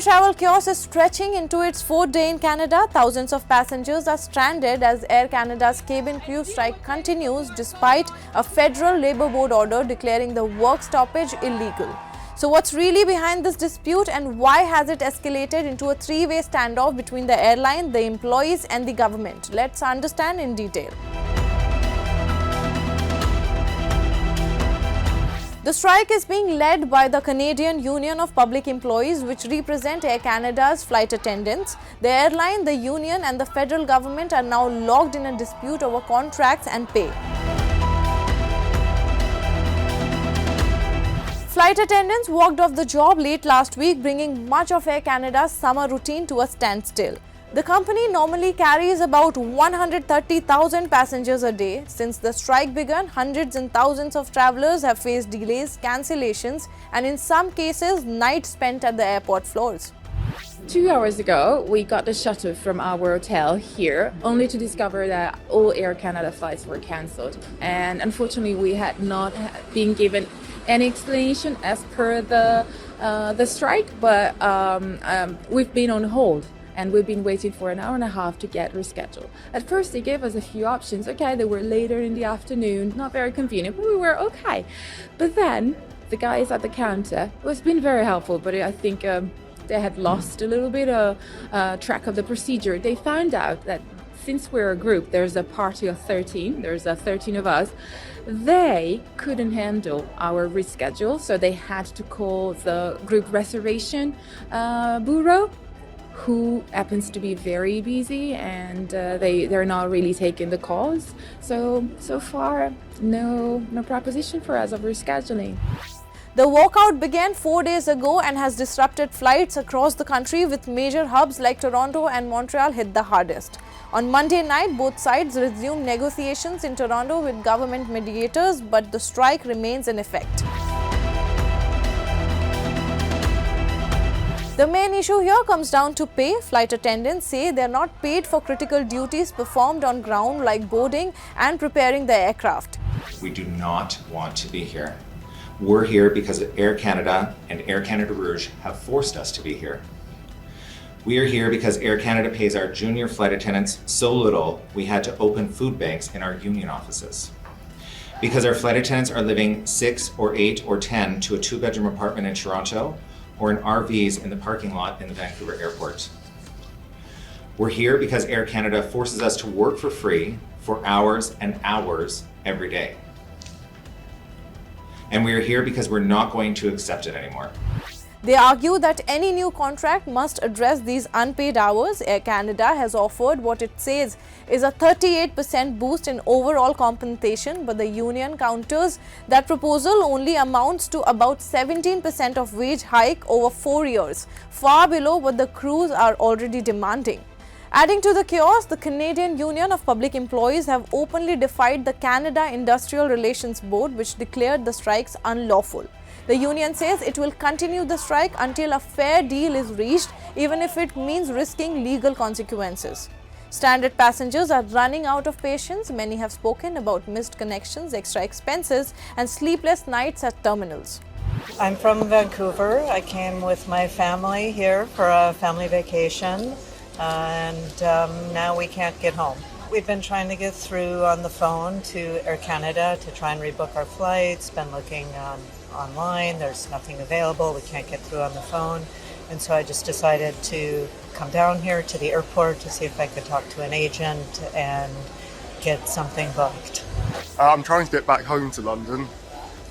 Air travel chaos is stretching into its fourth day in Canada. Thousands of passengers are stranded as Air Canada's cabin crew strike continues despite a federal Labour Board order declaring the work stoppage illegal. So what's really behind this dispute and why has it escalated into a three-way standoff between the airline, the employees and the government? Let's understand in detail. The strike is being led by the Canadian Union of Public Employees, which represent Air Canada's flight attendants. The airline, the union and the federal government are now locked in a dispute over contracts and pay. Flight attendants walked off the job late last week, bringing much of Air Canada's summer routine to a standstill. The company normally carries about 130,000 passengers a day. Since the strike began, hundreds and thousands of travelers have faced delays, cancellations, and in some cases, nights spent at the airport floors. 2 hours ago, we got the shuttle from our hotel here, only to discover that all Air Canada flights were cancelled. And unfortunately, we had not been given any explanation as per the strike, but we've been on hold. And we've been waiting for an hour and a half to get rescheduled. At first, they gave us a few options. Okay, they were later in the afternoon, not very convenient, but we were okay. But then, the guys at the counter, it was been very helpful, but I think they had lost a little bit of track of the procedure. They found out that since we're a group, there's a party of 13, there's 13 of us, they couldn't handle our reschedule, so they had to call the group reservation bureau, who happens to be very busy, and they're not really taking the calls. So far, no proposition for us of rescheduling. The walkout began 4 days ago and has disrupted flights across the country, with major hubs like Toronto and Montreal hit the hardest. On Monday night, both sides resumed negotiations in Toronto with government mediators, but the strike remains in effect. The main issue here comes down to pay. Flight attendants say they are not paid for critical duties performed on ground like boarding and preparing the aircraft. We do not want to be here. We're here because Air Canada and Air Canada Rouge have forced us to be here. We are here because Air Canada pays our junior flight attendants so little we had to open food banks in our union offices. Because our flight attendants are living 6 or 8 or 10 to a 2-bedroom apartment in Toronto, or in RVs in the parking lot in the Vancouver airport. We're here because Air Canada forces us to work for free for hours and hours every day. And we are here because we're not going to accept it anymore. They argue that any new contract must address these unpaid hours. Air Canada has offered what it says is a 38% boost in overall compensation, but the union counters that proposal only amounts to about 17% of wage hike over 4 years, far below what the crews are already demanding. Adding to the chaos, the Canadian Union of Public Employees have openly defied the Canada Industrial Relations Board, which declared the strikes unlawful. The union says it will continue the strike until a fair deal is reached, even if it means risking legal consequences. Stranded passengers are running out of patience. Many have spoken about missed connections, extra expenses, and sleepless nights at terminals. I'm from Vancouver. I came with my family here for a family vacation, and now we can't get home. We've been trying to get through on the phone to Air Canada to try and rebook our flights, been looking online, there's nothing available, we can't get through on the phone, and so I just decided to come down here to the airport to see if I could talk to an agent and get something booked. I'm trying to get back home to London.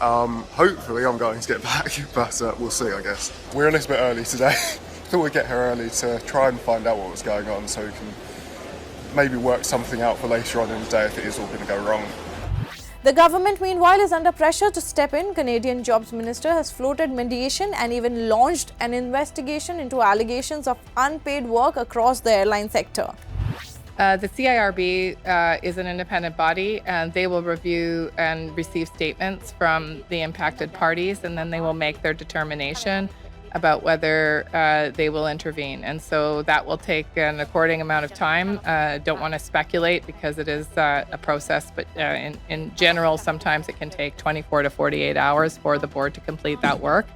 Hopefully I'm going to get back, but we'll see, I guess. We're a little bit early today. Thought we'd get here early to try and find out what was going on so we can maybe work something out for later on in the day if it is all going to go wrong. The government, meanwhile, is under pressure to step in. Canadian Jobs Minister has floated mediation and even launched an investigation into allegations of unpaid work across the airline sector. The CIRB is an independent body, and they will review and receive statements from the impacted parties, and then they will make their determination about whether they will intervene. And so that will take an according amount of time. Don't want to speculate because it is a process, but in general, sometimes it can take 24 to 48 hours for the board to complete that work.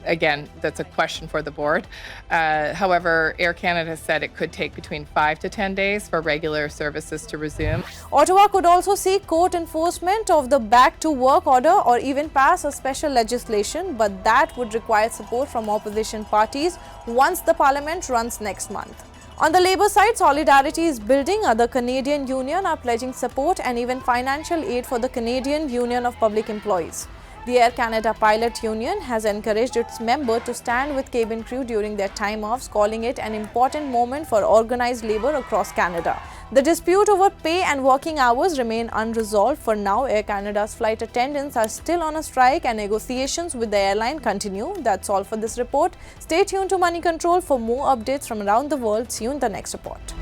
again, that's a question for the board. However, Air Canada has said it could take between 5 to 10 days for regular services to resume. Ottawa could also seek court enforcement of the back to work order or even pass a special legislation, but that would require support from opposition parties once the parliament runs next month. On the labour side, solidarity is building. Other Canadian unions are pledging support and even financial aid for the Canadian Union of Public Employees. The Air Canada Pilot Union has encouraged its members to stand with cabin crew during their time offs, calling it an important moment for organised labour across Canada. The dispute over pay and working hours remain unresolved. For now, Air Canada's flight attendants are still on a strike and negotiations with the airline continue. That's all for this report. Stay tuned to Money Control for more updates from around the world. See you in the next report.